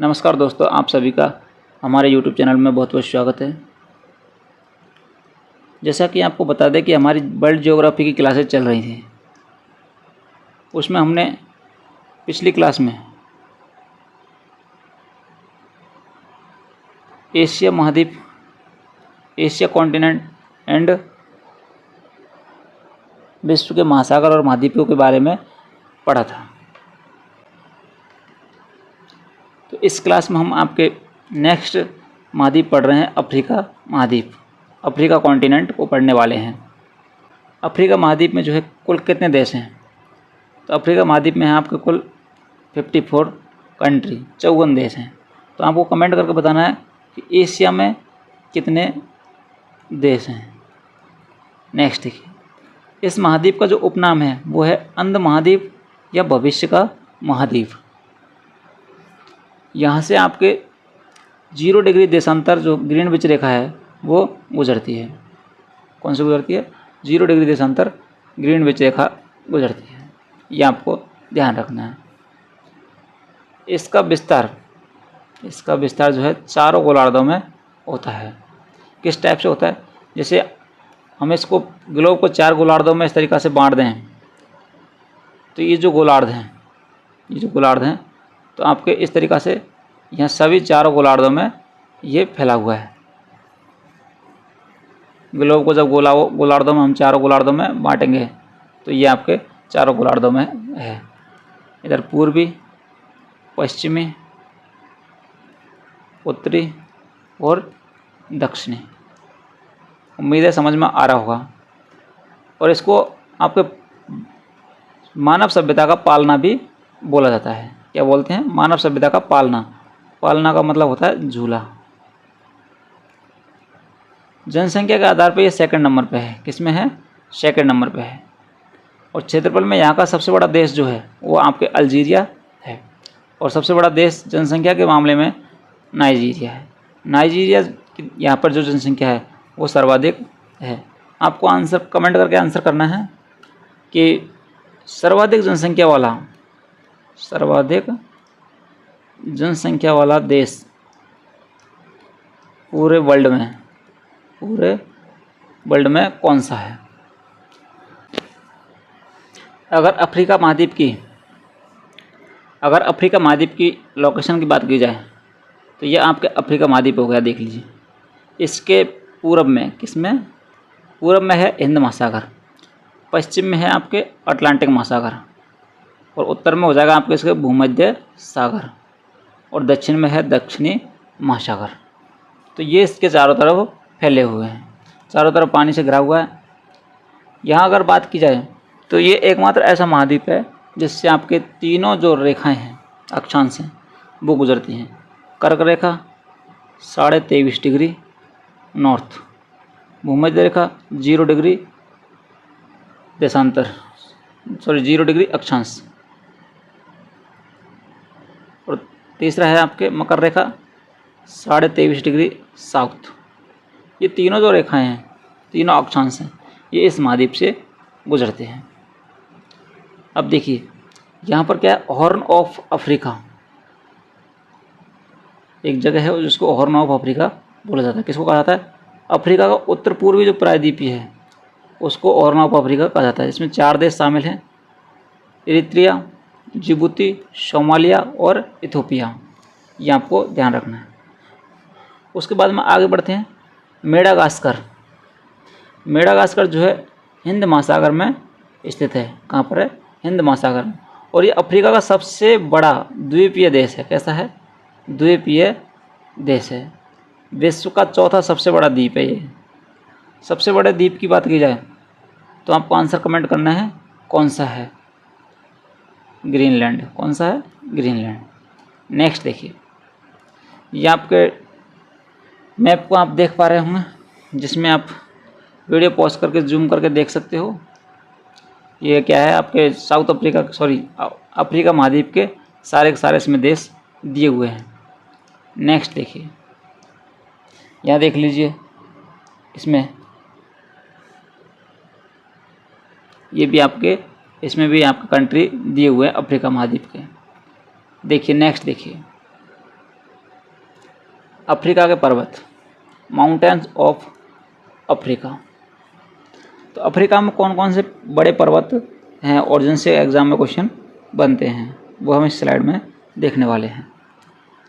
नमस्कार दोस्तों, आप सभी का हमारे YouTube चैनल में बहुत बहुत स्वागत है। जैसा कि आपको बता दें कि हमारी वर्ल्ड ज्योग्राफी की क्लासेस चल रही थी, उसमें हमने पिछली क्लास में एशिया महाद्वीप, एशिया कॉन्टिनेंट एंड विश्व के महासागर और महाद्वीपों के बारे में पढ़ा था। तो इस क्लास में हम आपके नेक्स्ट महाद्वीप पढ़ रहे हैं, अफ्रीका महाद्वीप, अफ्रीका कॉन्टिनेंट को पढ़ने वाले हैं। अफ्रीका महाद्वीप में जो है कुल कितने देश हैं? तो अफ्रीका महाद्वीप में है आपके कुल 54 कंट्री, 54 देश हैं। तो आपको कमेंट करके बताना है कि एशिया में कितने देश हैं। नेक्स्ट देखिए, इस महाद्वीप का जो उपनाम है वो है अंध महाद्वीप या भविष्य का महाद्वीप। यहाँ से आपके 0 डिग्री देशांतर जो ग्रीनविच रेखा है वो गुजरती है। कौन सी गुजरती है? 0 डिग्री देशांतर ग्रीनविच रेखा गुजरती है। ये आपको ध्यान रखना है। इसका विस्तार जो है चारों गोलार्धों में होता है। किस टाइप से होता है? जैसे हम इसको ग्लोब को 4 गोलार्धों में इस तरीक़ा से बांट दें, तो ये जो गोलार्ध हैं तो आपके इस तरीक़ा से यहाँ सभी चारों गोलार्धों में ये फैला हुआ है। ग्लोब को जब गोलार्धों में हम चारों गोलार्धों में बांटेंगे तो ये आपके चारों गोलार्धों में है। इधर पूर्वी, पश्चिमी, उत्तरी और दक्षिणी। उम्मीद है समझ में आ रहा होगा। और इसको आपके मानव सभ्यता का पालना भी बोला जाता है। क्या बोलते हैं? मानव सभ्यता का पालना। पालना का मतलब होता है झूला। जनसंख्या के आधार पर ये सेकंड नंबर पे है। किस में है? सेकंड नंबर पे है। और क्षेत्रफल में यहाँ का सबसे बड़ा देश जो है वो आपके अल्जीरिया है। और सबसे बड़ा देश जनसंख्या के मामले में नाइजीरिया है। नाइजीरिया यहाँ पर जो जनसंख्या है वो सर्वाधिक है। आपको आंसर कमेंट करके आंसर करना है कि सर्वाधिक जनसंख्या वाला देश पूरे वर्ल्ड में कौन सा है? अगर अफ्रीका महाद्वीप की लोकेशन की बात की जाए तो ये आपके अफ्रीका महाद्वीप हो गया। देख लीजिए, इसके पूरब में पूरब में है हिंद महासागर, पश्चिम में है आपके अटलांटिक महासागर और उत्तर में हो जाएगा आपके इसके भूमध्य सागर और दक्षिण में है दक्षिणी महासागर। तो ये इसके चारों तरफ फैले हुए हैं, चारों तरफ पानी से घिरा हुआ है। यहाँ अगर बात की जाए तो ये एकमात्र ऐसा महाद्वीप है जिससे आपके तीनों जो रेखाएं हैं, अक्षांश हैं, वो गुजरती हैं। कर्क रेखा 23.5 डिग्री नॉर्थ, भूमध्य रेखा 0 डिग्री 0 डिग्री अक्षांश, और तीसरा है आपके मकर रेखा 23.5 डिग्री साउथ। ये तीनों जो रेखाएं हैं, तीनों अक्षांश हैं, ये इस महाद्वीप से गुजरते हैं। अब देखिए यहाँ पर क्या है, हॉर्न ऑफ अफ्रीका एक जगह है जिसको हॉर्न ऑफ अफ्रीका बोला जाता है। किसको कहा जाता है? अफ्रीका का उत्तर पूर्वी जो प्रायद्वीपीय है उसको हॉर्न ऑफ अफ्रीका कहा जाता है। इसमें 4 देश शामिल हैं, इरित्रिया, जिबूती, सोमालिया और इथोपिया। ये आपको ध्यान रखना है। उसके बाद में आगे बढ़ते हैं। मेडागास्कर जो है हिंद महासागर में स्थित है। कहाँ पर है? हिंद महासागर में। और ये अफ्रीका का सबसे बड़ा द्वीपीय देश है। कैसा है? द्वीपीय देश है। विश्व का चौथा सबसे बड़ा द्वीप है ये। सबसे बड़े द्वीप की बात की जाए तो आपको आंसर कमेंट करना है, कौन सा है? ग्रीनलैंड। कौन सा है? ग्रीनलैंड। नेक्स्ट देखिए, ये आपके मैप को आप देख पा रहे होंगे, जिसमें आप वीडियो पॉज करके जूम करके देख सकते हो। ये क्या है? आपके अफ्रीका महाद्वीप के सारे इसमें देश दिए हुए हैं। नेक्स्ट देखिए, यहाँ देख लीजिए, इसमें इसमें भी आपके कंट्री दिए हुए हैं अफ्रीका महाद्वीप के। देखिए नेक्स्ट देखिए, अफ्रीका के पर्वत, माउंटेन्स ऑफ अफ्रीका। तो अफ्रीका में कौन कौन से बड़े पर्वत हैं और जिनसे एग्ज़ाम में क्वेश्चन बनते हैं, वो हम इस स्लाइड में देखने वाले हैं।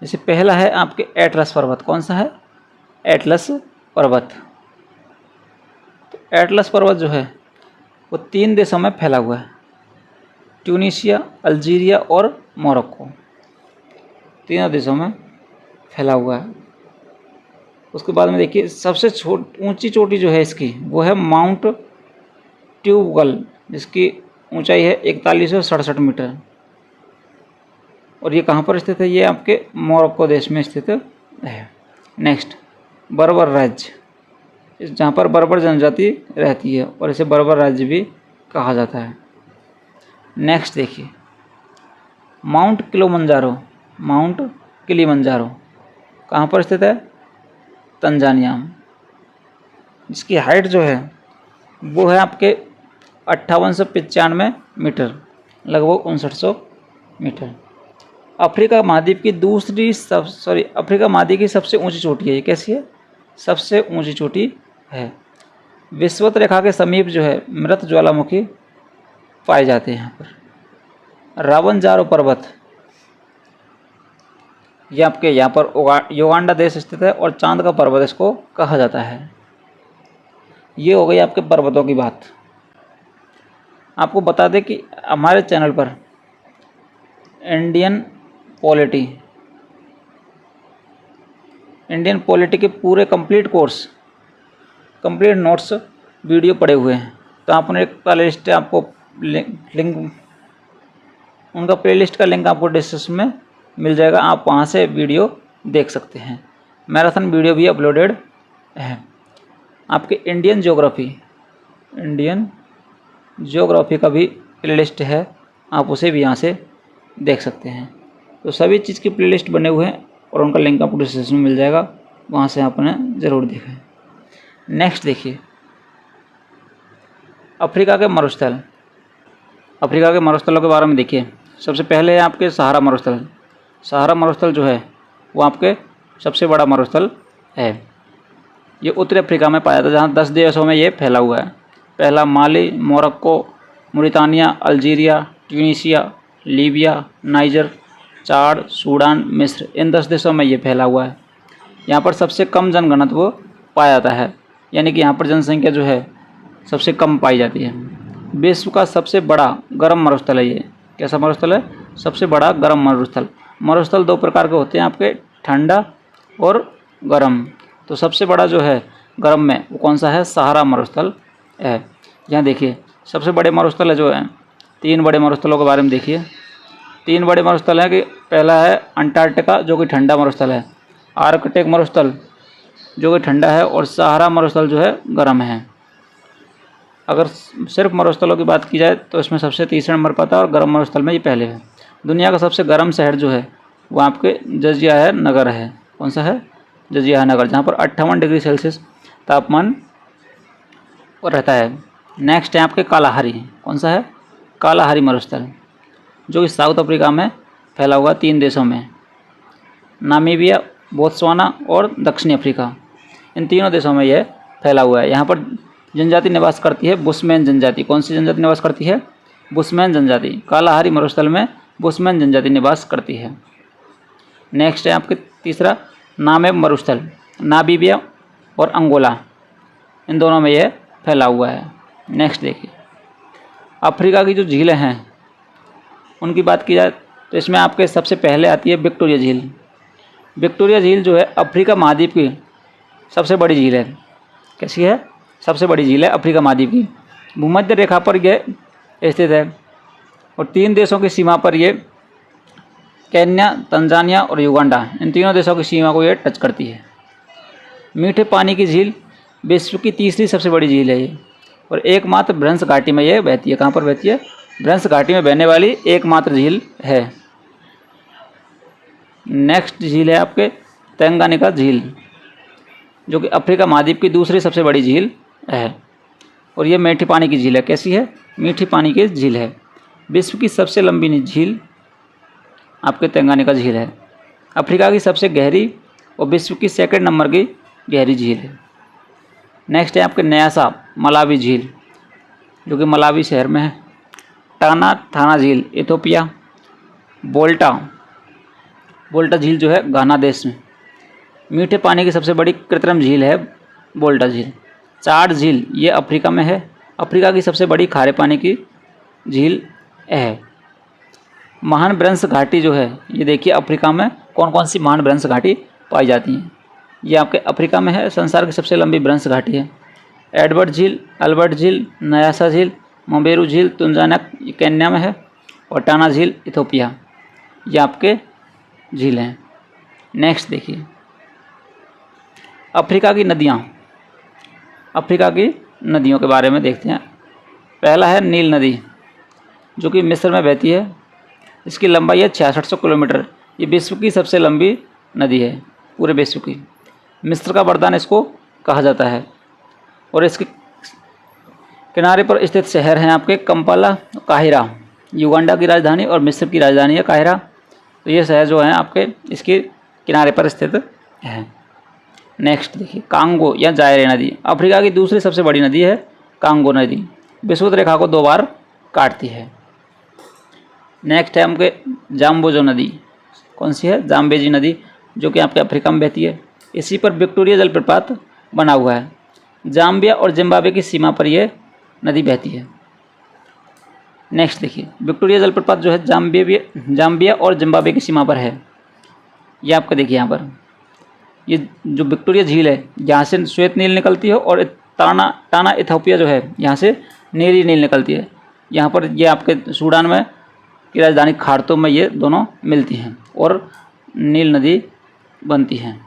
जैसे पहला है आपके एटलस पर्वत। कौन सा है? एटलस पर्वत। तो एटलस पर्वत जो है वो 3 देशों में फैला हुआ है, ट्यूनीशिया, अल्जीरिया और मोरक्को, 3 देशों में फैला हुआ है। उसके बाद में देखिए सबसे ऊंची चोटी जो है इसकी वो है माउंट ट्यूबल, जिसकी ऊंचाई है 4167 मीटर। और ये कहाँ पर स्थित है? ये आपके मोरक्को देश में स्थित है। नेक्स्ट, बर्बर राज्य, जहाँ पर बर्बर जनजाति रहती है और इसे बर्बर राज्य भी कहा जाता है। नेक्स्ट देखिए माउंट किलिमंजारो, माउंट किलिमंजारो कहाँ पर स्थित है? तंजानिया में, जिसकी हाइट जो है वो है आपके 5895 मीटर, लगभग 5900 मीटर। अफ्रीका महाद्वीप की अफ्रीका महाद्वीप की सबसे ऊंची चोटी है। ये कैसी है? सबसे ऊंची चोटी है। विषुवत रेखा के समीप जो है मृत ज्वालामुखी पाए जाते हैं यहाँ पर। रावंजारो पर्वत, ये आपके यहाँ पर युगांडा देश स्थित है और चांद का पर्वत इसको कहा जाता है। ये हो गई आपके पर्वतों की बात। आपको बता दें कि हमारे चैनल पर इंडियन पॉलिटी के पूरे कंप्लीट नोट्स वीडियो पड़े हुए हैं। तो आपने एक प्लेलिस्ट आपको लिंक, उनका प्लेलिस्ट का लिंक आपको डिस्क्रिप्शन में मिल जाएगा, आप वहाँ से वीडियो देख सकते हैं। मैराथन वीडियो भी अपलोडेड है। आपके इंडियन ज्योग्राफी का भी प्लेलिस्ट है, आप उसे भी यहाँ से देख सकते हैं। तो सभी चीज़ की प्लेलिस्ट बने हुए हैं और उनका लिंक आपको डिस्क्रिप्शन में मिल जाएगा, वहाँ से आपने ज़रूर देखें। नेक्स्ट देखिए अफ्रीका के मरुस्थलों के बारे में देखिए। सबसे पहले है आपके सहारा मरुस्थल। सहारा मरुस्थल जो है वो आपके सबसे बड़ा मरुस्थल है। ये उत्तरी अफ्रीका में पाया जाता है, जहाँ 10 देशों में ये फैला हुआ है। पहला Mali, Morocco, Mauritania, Algeria, Tunisia, Libya, Niger, Chad, Sudan, मिस्र, इन 10 देशों में ये फैला हुआ है। यहाँ पर सबसे कम जनघनत्व पाया जाता है, यानी कि यहाँ पर जनसंख्या जो है सबसे कम पाई जाती है। विश्व का सबसे बड़ा गर्म मरुस्थल है ये। कैसा मरुस्थल है? सबसे बड़ा गर्म मरुस्थल। मरुस्थल 2 प्रकार के होते हैं आपके, ठंडा और गर्म। तो सबसे बड़ा जो है गर्म में वो कौन सा है? सहारा मरुस्थल है। यहाँ देखिए सबसे बड़े मरुस्थल है जो है, 3 बड़े मरुस्थलों के बारे में देखिए। 3 बड़े मरुस्थल हैं कि पहला है अंटार्कटिका जो कि ठंडा मरुस्थल है, आर्कटिक मरुस्थल जो कि ठंडा है, और सहारा मरुस्थल जो है गर्म है। अगर सिर्फ मरुस्थलों की बात की जाए तो इसमें सबसे तीसरे नंबर पर आता है और गर्म मरुस्थल में ये पहले है। दुनिया का सबसे गर्म शहर जो है वो आपके जजिया नगर है। कौन सा है? जजिया नगर, जहाँ पर 58 डिग्री सेल्सियस तापमान रहता है। नेक्स्ट है आपके कालाहारी। कौन सा है? कालाहारी मरुस्थल, जो कि साउथ अफ्रीका में फैला हुआ 3 देशों में, नामीबिया, बोत्सवाना और दक्षिणी अफ्रीका, इन 3 देशों में यह फैला हुआ है। यहाँ पर जनजाति निवास करती है बुशमैन जनजाति। कौन सी जनजाति निवास करती है? बुशमैन जनजाति। कालाहारी मरुस्थल में बुशमैन जनजाति निवास करती है। नेक्स्ट है आपके तीसरा नामेब मरुस्थल, नामीबिया और अंगोला, इन दोनों में यह फैला हुआ है। नेक्स्ट देखिए अफ्रीका की जो झीलें हैं उनकी बात की जाए तो इसमें आपके सबसे पहले आती है विक्टोरिया झील। विक्टोरिया झील जो है अफ्रीका महाद्वीप की सबसे बड़ी झील है। कैसी है? सबसे बड़ी झील है अफ्रीका महाद्वीप की। भूमध्य रेखा पर यह स्थित है और 3 देशों की सीमा पर ये केन्या, तंजानिया और युगांडा, इन 3 देशों की सीमा को ये टच करती है। मीठे पानी की झील विश्व की तीसरी सबसे बड़ी झील है ये, और एकमात्र भ्रंश घाटी में ये बहती है। कहाँ पर बहती है? भ्रंश घाटी में बहने वाली एकमात्र झील है। नेक्स्ट झील है आपके तंगानिका झील, जो कि अफ्रीका महाद्वीप की दूसरी सबसे बड़ी झील है, और ये मीठी पानी की झील है। कैसी है? मीठी पानी की झील है। विश्व की सबसे लंबी झील आपके तंगानिका झील है। अफ्रीका की सबसे गहरी और विश्व की सेकंड नंबर की गहरी झील है। नेक्स्ट है आपके न्यासा मलावी झील, जो कि मलावी शहर में है। टाना थाना झील इथोपिया। बोल्टा झील जो है घाना देश में। मीठे पानी की सबसे बड़ी कृत्रिम झील है बोल्टा झील। चाड झील ये अफ्रीका में है। अफ्रीका की सबसे बड़ी खारे पानी की झील है। महान ब्रंश घाटी जो है, ये देखिए अफ्रीका में कौन कौन सी महान ब्रंश घाटी पाई जाती हैं। ये आपके अफ्रीका में है। संसार की सबसे लंबी ब्रंश घाटी है। एडवर्ड झील, अल्बर्ट झील, न्यासा झील, मोबेरू झील तुंजानक केन्या में है। और टाना झील इथोपिया, ये आपके झील हैं। नेक्स्ट देखिए अफ्रीका की नदियाँ। अफ्रीका की नदियों के बारे में देखते हैं। पहला है नील नदी, जो कि मिस्र में बहती है। इसकी लंबाई है 6600 किलोमीटर। ये विश्व की सबसे लंबी नदी है, पूरे विश्व की। मिस्र का वरदान इसको कहा जाता है। और इसके किनारे पर स्थित शहर हैं आपके कंपाला, काहिरा। युगांडा की राजधानी और मिस्र की राजधानी है काहिरा। तो ये शहर जो हैं आपके इसके किनारे पर स्थित है। नेक्स्ट देखिए कांगो या जायरे नदी। अफ्रीका की दूसरी सबसे बड़ी नदी है कांगो नदी। विषुवत रेखा को 2 बार काटती है। नेक्स्ट है आपके जाम्बोजो नदी। कौन सी है? जाम्बेजी नदी, जो कि आपके अफ्रीका में बहती है। इसी पर विक्टोरिया जलप्रपात बना हुआ है। जाम्बिया और जिम्बाब्वे की सीमा पर यह नदी बहती है। नेक्स्ट देखिए विक्टोरिया जलप्रपात जो है जाम्बिया और जिम्बाब्वे की सीमा पर है। ये आपको देखिए यहाँ पर ये जो विक्टोरिया झील है, यहाँ से श्वेत नील निकलती है और टाना इथोपिया जो है यहाँ से नीली नील निकलती है। यहाँ पर ये आपके सूडान में की राजधानी खार्तूम में ये दोनों मिलती हैं और नील नदी बनती हैं।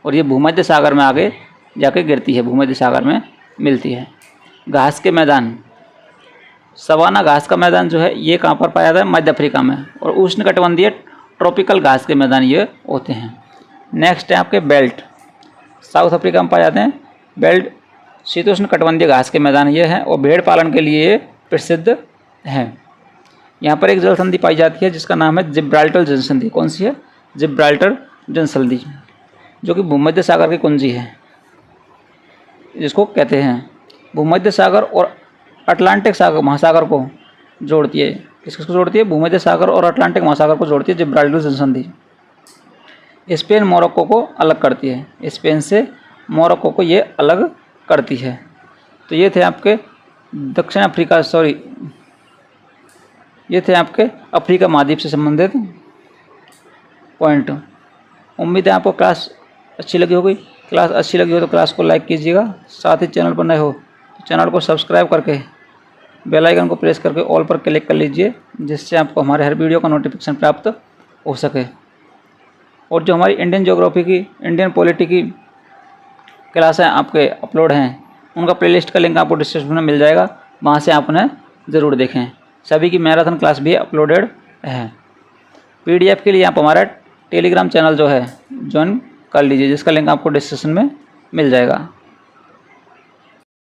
और ये भूमध्य सागर में आगे जाके गिरती है, भूमध्य सागर में मिलती है। घास के मैदान, सवाना घास का मैदान जो है ये कहाँ पर पाया जाता है? मध्य अफ्रीका में। और उष्णकटिबंधीय ट्रॉपिकल घास के मैदान ये होते हैं। नेक्स्ट है आपके बेल्ट, साउथ अफ्रीका में पाए जाते हैं। बेल्ट शीतोष्ण कटिबंधीय घास के मैदान ये हैं और भेड़ पालन के लिए ये प्रसिद्ध हैं। यहाँ पर एक जल संधि पाई जाती है जिसका नाम है जिब्राल्टर जल संधि। कौन सी है? जिब्राल्टर जल संधि, जो कि भूमध्य सागर की कुंजी है, जिसको कहते हैं भूमध्य सागर और अटलांटिक सागर महासागर को जोड़ती है। किसको जोड़ती है? भूमध्य सागर और अटलांटिक महासागर को जोड़ती है जिब्राल्टर जल संधि। स्पेन मोरक्को को अलग करती है, स्पेन से मोरक्को को ये अलग करती है। तो ये थे आपके दक्षिण अफ्रीका ये थे आपके अफ्रीका महाद्वीप से संबंधित पॉइंट। उम्मीद है आपको क्लास अच्छी लगी होगी। क्लास अच्छी लगी हो तो क्लास को लाइक कीजिएगा। साथ ही चैनल पर नए हो तो चैनल को सब्सक्राइब करके बेल आइकन को प्रेस करके ऑल पर क्लिक कर लीजिए, जिससे आपको हमारे हर वीडियो का नोटिफिकेशन प्राप्त हो सके। और जो हमारी इंडियन ज्योग्राफी की, इंडियन पॉलिटी की क्लासें आपके अपलोड हैं, उनका प्लेलिस्ट का लिंक आपको डिस्क्रिप्शन में मिल जाएगा, वहाँ से आप उन्हें ज़रूर देखें। सभी की मैराथन क्लास भी अपलोडेड है। PDF के लिए आप हमारा टेलीग्राम चैनल जो है ज्वाइन कर लीजिए, जिसका लिंक आपको डिस्क्रिप्शन में मिल जाएगा।